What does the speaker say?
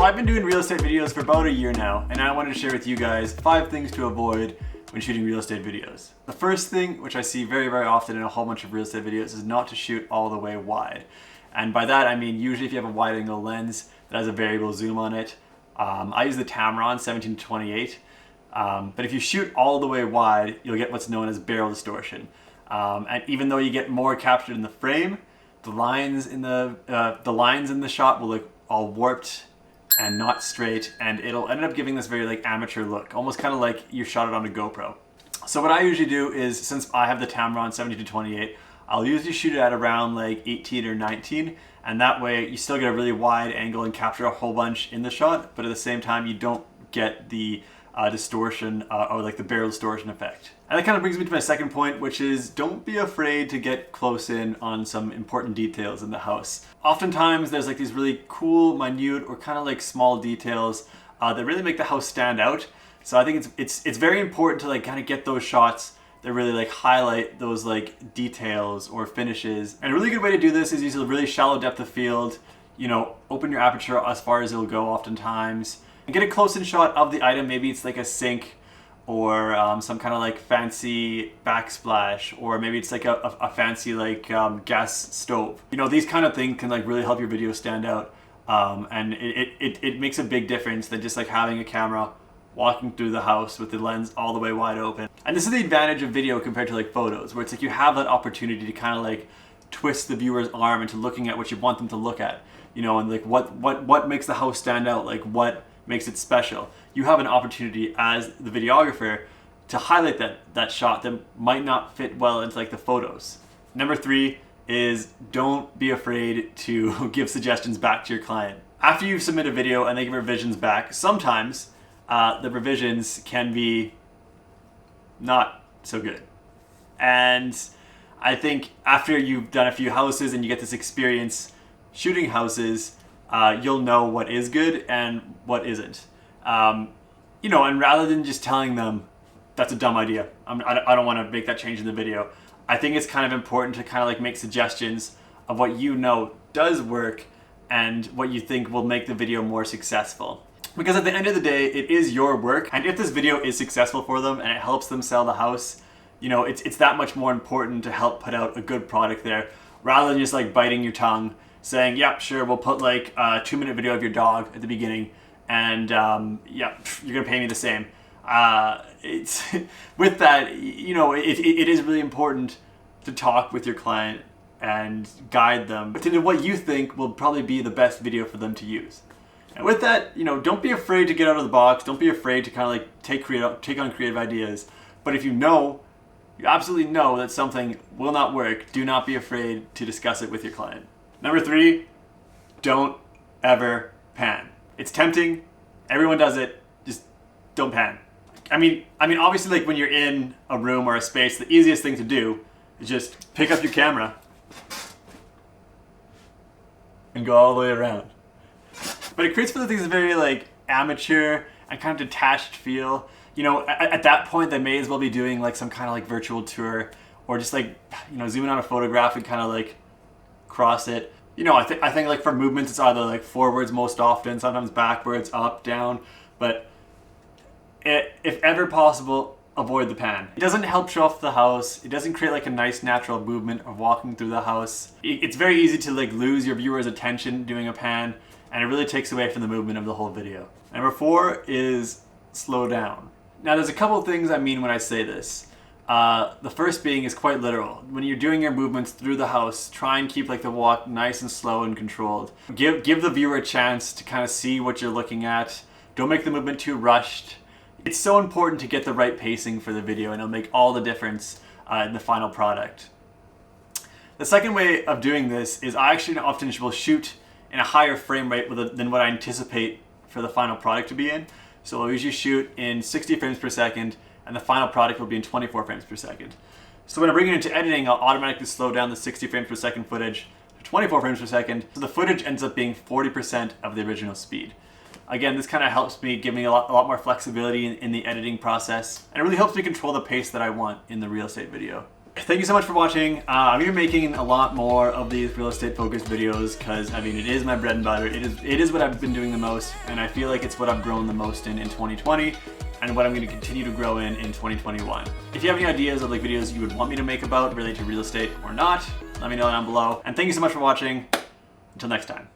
I've been doing real estate videos for about a year now, and I wanted to share with you guys 5 things to avoid when shooting real estate videos. The first thing, which I see very often in a whole bunch of real estate videos, is not to shoot all the way wide. And by that I mean usually if you have a wide angle lens that has a variable zoom on it. I use the Tamron 17-28, but if you shoot all the way wide, you'll get what's known as barrel distortion. And even though you get more captured in the frame, the lines in the shot will look all warped and not straight, and it'll end up giving this very like amateur look, almost kind of like you shot it on a GoPro. So what I usually do is, since I have the Tamron 17-28, I'll usually shoot it at around like 18 or 19, and that way you still get a really wide angle and capture a whole bunch in the shot, but at the same time you don't get the distortion or like the barrel distortion effect. And that kind of brings me to my second point, which is don't be afraid to get close in on some important details in the house. Oftentimes there's like these really cool, minute, or kind of like small details that really make the house stand out. So I think it's very important to like kind of get those shots that really like highlight those like details or finishes. And a really good way to do this is use a really shallow depth of field. You know, open your aperture as far as it'll go oftentimes, and get a close-in shot of the item. Maybe it's like a sink, or some kind of like fancy backsplash, or maybe it's like a fancy like gas stove. You know, these kind of things can like really help your video stand out, and it makes a big difference than just like having a camera walking through the house with the lens all the way wide open. And this is the advantage of video compared to like photos, where it's like you have that opportunity to kind of like twist the viewer's arm into looking at what you want them to look at, you know, and like what makes the house stand out, like what makes it special. You have an opportunity as the videographer to highlight that shot that might not fit well into like the photos. Number 3 is don't be afraid to give suggestions back to your client. After you submit a video and they give revisions back, sometimes the revisions can be not so good. And I think after you've done a few houses and you get this experience shooting houses, you'll know what is good and what isn't. You know, and rather than just telling them that's a dumb idea, I don't want to make that change in the video, I think it's kind of important to kind of like make suggestions of what you know does work and what you think will make the video more successful. Because at the end of the day, it is your work, and if this video is successful for them and it helps them sell the house, you know, it's that much more important to help put out a good product there, rather than just like biting your tongue, saying, yeah, sure, we'll put like a 2-minute video of your dog at the beginning, and yeah, you're gonna pay me the same. It's with that, you know, it is really important to talk with your client and guide them to what you think will probably be the best video for them to use. And with that, you know, don't be afraid to get out of the box. Don't be afraid to kind of like take on creative ideas. But if you absolutely know that something will not work, do not be afraid to discuss it with your client. Number 3, don't ever pan. It's tempting. Everyone does it. Just don't pan. I mean, obviously, like when you're in a room or a space, the easiest thing to do is just pick up your camera and go all the way around. But it creates for the things a very like amateur and kind of detached feel. You know, at that point, they may as well be doing like some kind of like virtual tour, or just like, you know, zooming on a photograph and kind of like cross it. You know, I think like for movements, it's either like forwards most often, sometimes backwards, up, down. But if ever possible, avoid the pan. It doesn't help show off the house. It doesn't create like a nice natural movement of walking through the house. It's very easy to like lose your viewer's attention doing a pan, and it really takes away from the movement of the whole video. Number 4 is slow down. Now there's a couple of things I mean when I say this. The first being is quite literal. When you're doing your movements through the house, try and keep like the walk nice and slow and controlled. Give the viewer a chance to kind of see what you're looking at. Don't make the movement too rushed. It's so important to get the right pacing for the video, and it'll make all the difference in the final product. The second way of doing this is I actually often will shoot in a higher frame rate than what I anticipate for the final product to be in. So I'll usually shoot in 60 frames per second, and the final product will be in 24 frames per second. So when I bring it into editing, I'll automatically slow down the 60 frames per second footage to 24 frames per second, so the footage ends up being 40% of the original speed. Again, this kind of helps me, give me a lot more flexibility in the editing process, and it really helps me control the pace that I want in the real estate video. Thank you so much for watching. I'm gonna be making a lot more of these real estate focused videos because I mean it is my bread and butter. It is what I've been doing the most, and I feel like it's what I've grown the most in 2020 and what I'm gonna continue to grow in 2021. If you have any ideas of like videos you would want me to make about related to real estate or not, let me know down below. And thank you so much for watching. Until next time.